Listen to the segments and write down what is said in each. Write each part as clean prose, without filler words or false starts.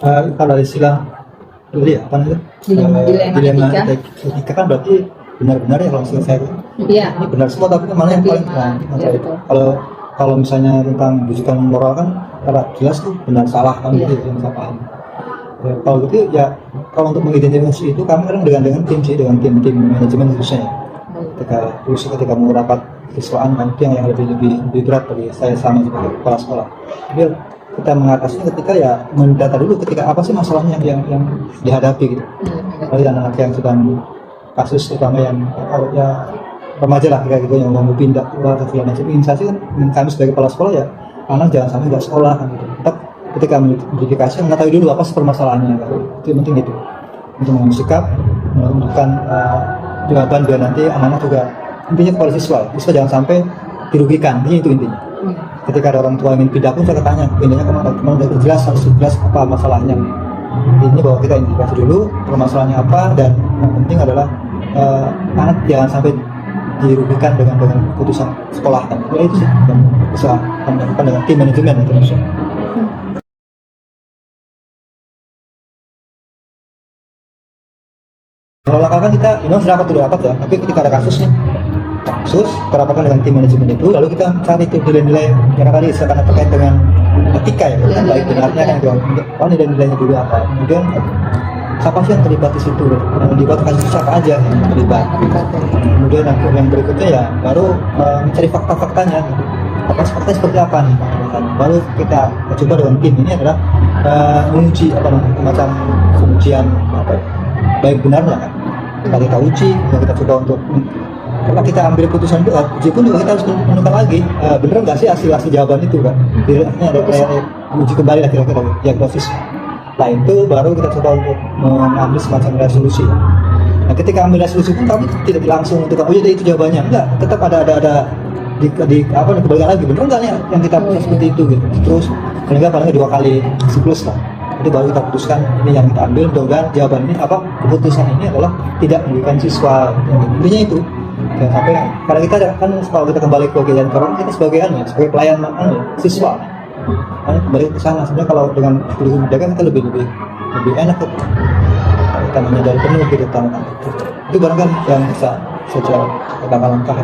Kalau ada istilah dulu ya apa namanya Dilema etika kan berarti benar-benar ya kalau misalnya saya Iya. ini benar semua tapi mana yang paling Dilema. benar Ya, itu. betul. Kalau misalnya tentang bujukan moral kan karena jelas tuh benar salah kan Iya. gitu yang saya paham. Ya, kalau gitu ya kalau untuk mengidentifikasi itu kami kadang dengan tim sih dengan tim manajemen khususnya ya. Ketika mau rapat siswaan kan itu yang lebih berat bagi saya sama sebagai kepala sekolah. Jadi kita mengatasinya ketika ya mendata dulu ketika apa sih masalahnya yang dihadapi gitu. Dari anak-anak yang sedang kasus terutama yang ya remaja lah kayak gitu yang mau pindah keluar atau segala macam instansi kan kami sebagai kepala sekolah ya anak jangan sampai nggak sekolah kan gitu. Tetap ketika mengidentifikasi mengetahui dulu apa sih permasalahannya kan. Itu yang penting gitu untuk mengambil sikap menentukan jawaban biar nanti anak-anak juga intinya kepada siswa jangan sampai dirugikan itu intinya. Ketika ada orang tua ingin pindah pun saya tanya pindahnya kemana udah jelas harus jelas apa masalahnya. Ini bahwa kita identifikasi dulu permasalahannya apa dan yang penting adalah anak jangan sampai dirugikan dengan keputusan sekolah kan. Ya itu sih yang bisa kami lakukan dengan tim manajemen itu. Kalau lakukan kita memang rapat dulu rapat ya, tapi ketika ada kasus terapkan dengan tim manajemen itu, lalu kita cari tuh nilai-nilai yang tadi karena terkait dengan etika ya, kan baik benarnya kan itu, nilai-nilainya dulu apa, kemudian siapa sih yang terlibat di situ, yang terlibat kasus siapa aja yang terlibat, kemudian yang berikutnya ya baru mencari fakta-faktanya, fakta seperti apa nih, baru kita coba dengan tim ini adalah menguji apa macam pengujian baik benarnya kan, kita uji, kita coba untuk kalau kita ambil keputusan itu, uji pun juga kita harus menentukan lagi bener nggak sih hasil jawaban itu kan, ada uji kembali lah kira-kira diagnosis. Nah itu baru kita coba untuk mengambil semacam resolusi. Nah ketika ambil resolusi pun kami tidak langsung untuk oh ya itu jawabannya, enggak, tetap ada kebalikan lagi, bener nggak nih yang kita punya seperti itu gitu. Terus paling 2 kali siklus lah. Jadi baru kita putuskan ini yang kita ambil, mudah-mudahan jawaban ini keputusan ini adalah tidak merugikan siswa. Intinya itu. Dan sampai karena kita kan kalau kita kembali ke kegiatan corona kita sebagai pelayan siswa kembali ke sana. Sebenarnya kalau dengan guru menjaga kita lebih enak tuh. Kita menyadari penuh gitu tentang itu barangkali yang bisa saja langkah-langkah.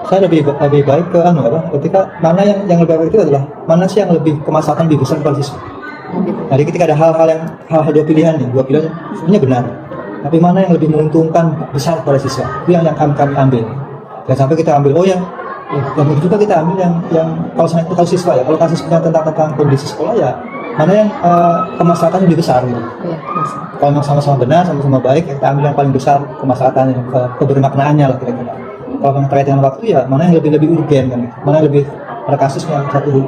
Saya lebih baik ke ketika mana yang lebih baik itu adalah mana sih yang lebih kemaslahatan lebih besar pada siswa. Jadi ketika ada hal-hal dua pilihan sebenarnya benar, tapi mana yang lebih menguntungkan besar pada siswa itu yang kami ambil. Dan sampai kita ambil yang itu juga kita ambil yang kalau siswa ya, kalau kasusnya tentang kondisi sekolah ya mana yang kemaslahatan lebih besar gitu. Kalau yang sama-sama benar, sama-sama baik, kita ambil yang paling besar kemaslahatannya, kebermaknaannya lah kira-kira. Kalau yang terkait dengan waktu ya mana yang lebih urgen kan, mana yang lebih ada kasusnya satu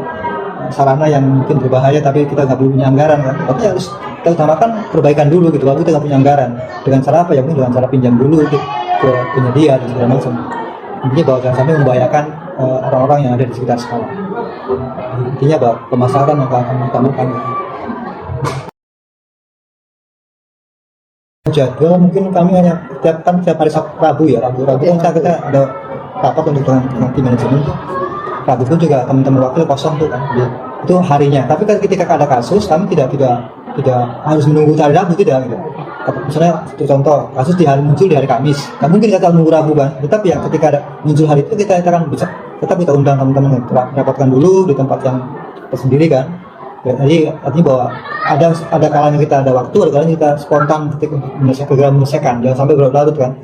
sarana yang mungkin berbahaya tapi kita nggak punya anggaran kan, tapi harus kita utamakan perbaikan dulu gitu, lalu kita nggak punya anggaran dengan cara apa ya, mungkin dengan cara pinjam dulu ke penyedia dan segala macam. Intinya bahwa jangan sampai membahayakan orang-orang yang ada di sekitar sekolah. Intinya bahwa pemasaran yang akan utamakan. Jadwal mungkin kami hanya tiap hari Rabu ya, Rabu kan kita ada rapat untuk dengan tim manajemen itu. Rabu pun juga teman-teman wakil kosong tuh kan, itu harinya. Tapi kan ketika ada kasus kami tidak harus menunggu hari Rabu, tidak gitu. Misalnya satu contoh kasus muncul di hari Kamis, kan mungkin kita menunggu Rabu kan. Tetapi ya ketika ada muncul hari itu kita akan bisa tetap kita undang teman-teman dapatkan dulu di tempat yang tersendiri kan. Jadi artinya bahwa ada kalanya kita ada waktu, ada kalanya kita spontan ketika menyelesaikan, jangan sampai berlarut kan.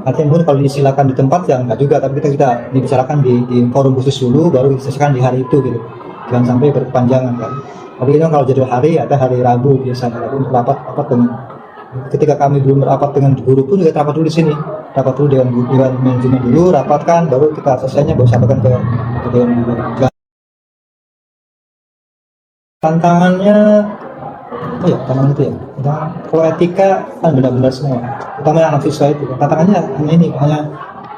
Artinya pun kalau disilakan di tempat ya enggak juga, tapi kita dibicarakan di forum khusus dulu, baru diselesaikan di hari itu gitu. Jangan sampai berkepanjangan kan. Tapi kita kalau jadwal hari ada hari Rabu biasanya rapat dengan ketika kami belum rapat dengan guru pun juga rapat dulu di sini, rapat dulu dengan manajemen dulu, rapatkan, baru kita selesainya baru sampaikan ke tantangannya tantangan itu ya. Kalau etika kan benar-benar semua, terutama anak siswa itu. Tantangannya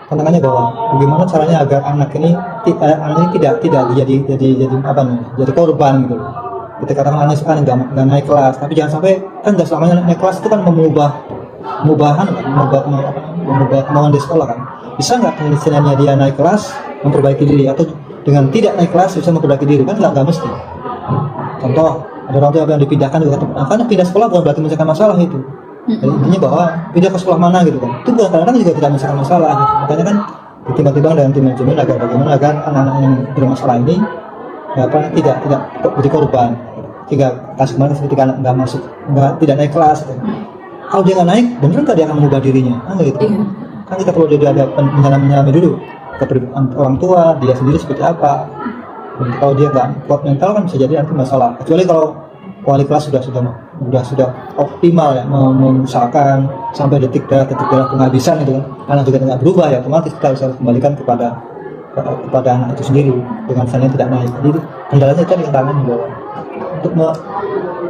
tantangannya bahwa bagaimana caranya agar anak ini tidak jadi korban gitu. Ketika anak sekarang nggak naik kelas, tapi jangan sampai kan nggak selamanya naik kelas itu kan mengubah kemauan di sekolah kan. Bisa nggak misalnya dia naik kelas memperbaiki diri atau dengan tidak naik kelas bisa memperbaiki diri, kan nggak mesti. Contoh, ada orang tua yang dipindahkan juga, karena pindah sekolah bukan berarti menyelesaikan masalah itu. Jadi intinya bahwa pindah ke sekolah mana gitu kan, itu bukan kadang-kadang juga tidak menyelesaikan masalah gitu. Makanya kan ditimbang-timbang dengan tim manajemen agar bagaimana agar anak-anak yang bermasalah ini tidak jadi korban. Ketika kasus kemarin ketika anak nggak masuk, tidak naik kelas gitu. Kalau dia nggak naik, benar nggak dia akan mengubah dirinya? Gitu. Kan kita perlu jadi ada menyelami dulu kepribadian orang tua, dia sendiri seperti apa. Dan kalau dia nggak kuat mental kan bisa jadi nanti masalah. Kecuali kalau wali kelas sudah optimal ya, mengusahakan sampai detik darah penghabisan itu kan, anak juga tidak berubah ya, otomatis kita harus kembalikan kepada anak itu sendiri dengan misalnya tidak naik. Jadi kendalanya itu di tangan bahwa untuk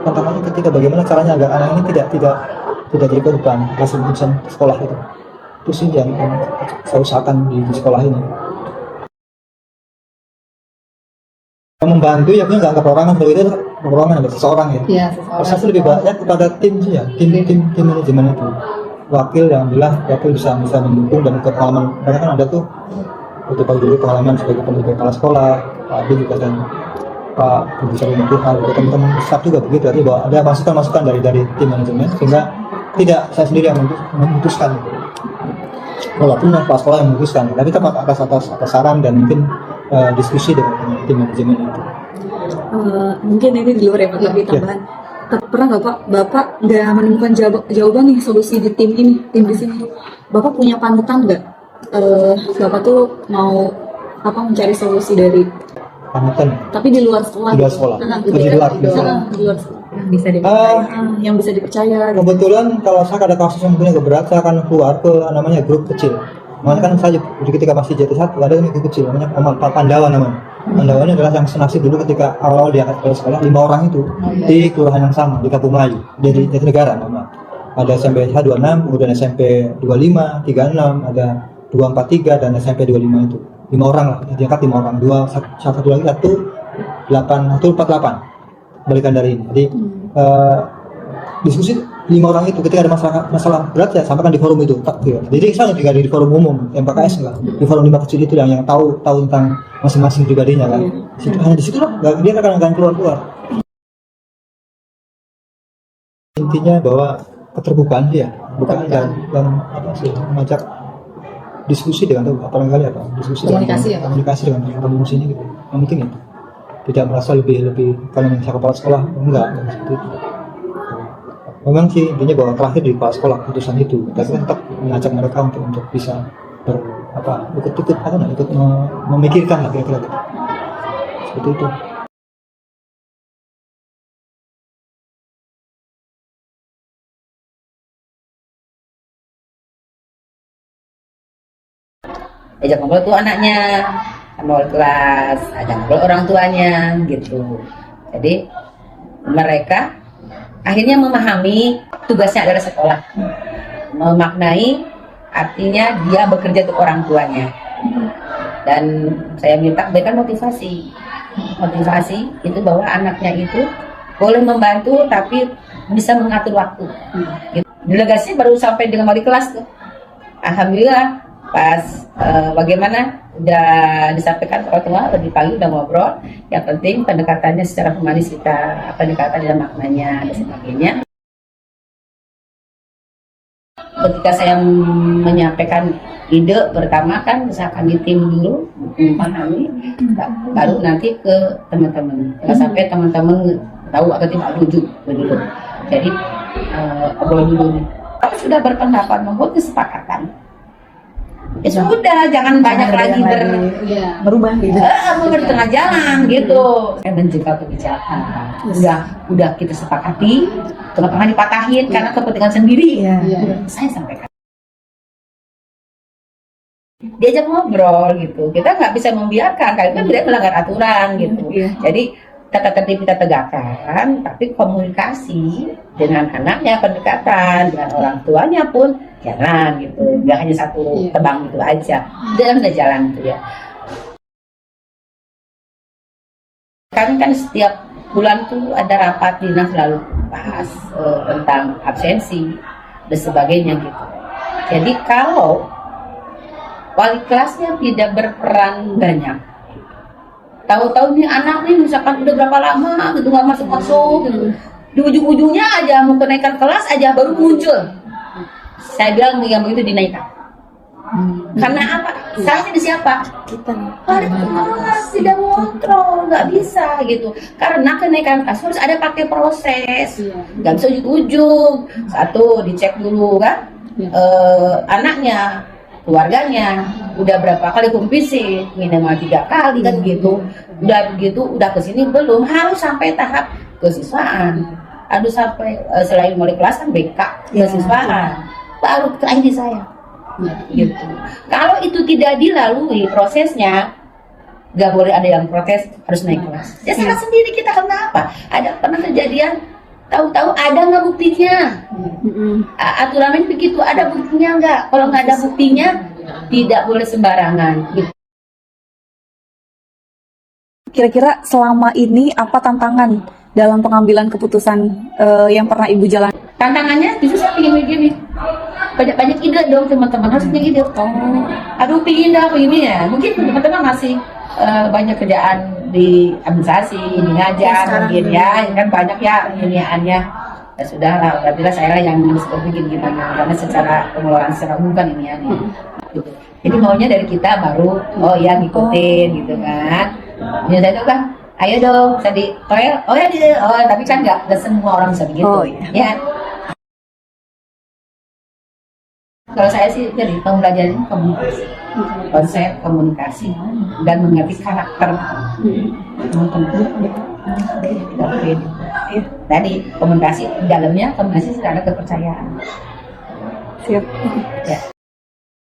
tantangannya ketika bagaimana caranya agar anak ini tidak jadi korban hasil urusan sekolah itu sih yang saya usahakan di sekolah ini. Membantu ya, punya nggak perorangan, kalau itu perorangan ada seseorang ya. Iya, saya lebih banyak kepada tim sih ya, tim manajemen itu. Wakil yang bilang wakil bisa mendukung dan pengalaman, karena kan ada tuh untuk Pak Guru pengalaman sebagai pendidik kepala sekolah, Pak Adi juga dan Pak Profesor Tuhan, teman-teman staff juga begitu. Jadi bahwa ada masukan dari tim manajemen sehingga tidak saya sendiri yang memutuskan. Walaupun kepala sekolah yang memutuskan, tapi tetap atas saran dan mungkin diskusi dengan tim manajemen itu. Mungkin ini di luar ya Pak, lebih tambahan. Pernah nggak Pak, Bapak nggak menemukan jawaban nih solusi di tim di sini? Bapak punya panutan nggak? Bapak tuh mau mencari solusi dari panutan? Tapi di luar sekolah. Di luar sekolah. Di luar sekolah. Yang bisa dipercaya. Kebetulan kalau saya ada kasus yang punya berat, saya akan keluar ke namanya grup kecil. Makanya kan saya ketika masih JT1 ada grup kecil namanya Pandawa namanya. Pandawa ini adalah yang senasib dulu ketika awal diangkat ke sekolah 5 orang itu di kelurahan yang sama di Kampung Melayu, jadi Jatinegara nama. Ada SMP 26, kemudian SMP 25, 36, ada 243 dan SMP 25 itu 5 orang lah, diangkat 5 orang, satu lagi 148 balikan dari ini. Jadi diskusi 5 orang itu ketika ada masalah berat ya sampaikan di forum itu. Jadi saya juga di forum umum MPKS lah, di forum 5 kecil itu yang tahu tentang masing-masing pribadinya kan. Hanya di situ lah, dia akan keluar. Intinya bahwa keterbukaan dia, bukan dan mengajak diskusi dengan diskusi komunikasi dengan teman-teman sini gitu. Yang penting itu tidak merasa lebih kalau yang kepala sekolah enggak seperti itu. Memang sih intinya bahwa terakhir di kepala sekolah keputusan itu, tapi tetap mengajak mereka untuk bisa ikut memikirkan lah kira-kira gitu. Seperti itu. Ajak ngobrol tuh anaknya sama wali kelas, ajak ngobrol orang tuanya gitu. Jadi mereka akhirnya memahami tugasnya adalah sekolah, memaknai artinya dia bekerja untuk orang tuanya. Dan saya minta berikan motivasi itu bahwa anaknya itu boleh membantu tapi bisa mengatur waktu. Delegasi baru sampai dengan wali kelas tuh, alhamdulillah pas bagaimana udah disampaikan orang tua lebih pagi udah ngobrol. Yang penting pendekatannya secara humanis, kita pendekatan dalam maknanya dan sebagainya. Ketika saya menyampaikan ide pertama kan misalkan di tim dulu memahami, baru nanti ke teman-teman. Jangan sampai teman-teman tahu atau tidak rujuk dulu. Jadi obrol dulu. Kalau sudah berpendapat membuat kesepakatan, ya sudah, jangan banyak lagi berubah gitu. Di tengah jalan gitu. Saya mencegah kebijakan. Udah kita sepakati, tengah-tengah dipatahin karena kepentingan sendiri. Saya sampaikan. Diajak ngobrol gitu. Kita nggak bisa membiarkan, karena itu tidak melanggar aturan gitu. Jadi tata tertib kita tegakkan, tapi komunikasi dengan anaknya, pendekatan dengan orang tuanya pun jalan gitu, nggak hanya satu tebang gitu aja, dan udah jalan gitu ya. Kami kan setiap bulan tuh ada rapat dinas lalu bahas tentang absensi dan sebagainya gitu. Jadi kalau wali kelasnya tidak berperan banyak, tahu-tahu nih anak nih misalkan udah berapa lama gitu nggak masuk-masuk gitu. Di ujung-ujungnya aja mau kenaikan kelas aja baru muncul. Saya bilang yang begitu dinaikkan. Karena apa? Salahnya di siapa? Kita. Wali kelas tidak mengontrol, nggak bisa gitu. Karena kenaikan kasus harus ada pakai proses, nggak bisa ujuk-ujuk. Satu dicek dulu kan, anaknya, keluarganya, udah berapa kali kumpisi, minimal 3 kali kan gitu. Udah begitu, udah kesini belum, harus sampai tahap kesiswaan. Harus sampai selain wali kelas kan BK kesiswaan, baru terakhir di saya. Gitu. Kalau itu tidak dilalui prosesnya, nggak boleh ada yang protes harus naik kelas. Ya salah sendiri kita, kenapa? Ada pernah kejadian, tahu-tahu ada nggak buktinya? Aturannya begitu, ada buktinya nggak? Kalau nggak ada buktinya, tidak boleh sembarangan. Gitu. Kira-kira selama ini apa tantangan dalam pengambilan keputusan yang pernah Ibu jalan? Tantangannya justru saya ingin begini, banyak ide dong teman-teman, harus punya ide. Aduh pingin dah begini ya. Mungkin teman-teman masih banyak kerjaan di administrasi, di ngajar, mungkin ya kan banyak ya iniannya. Ya sudah lah, berarti saya yang seperti gimana, karena secara pengelolaan secara umum kan iniannya. Gitu. Jadi maunya dari kita baru, oh ya ngikutin gitu kan. Ini saya tuh kan, ayo dong, tadi, tapi kan nggak semua orang bisa begitu. Oh, iya. Ya. Kalau saya sih jadi pembelajaran komunikasi, konsep komunikasi dan mengerti karakter teman-teman. Tadi komunikasi di dalamnya komunikasi sudah ada kepercayaan. Siap. Ya.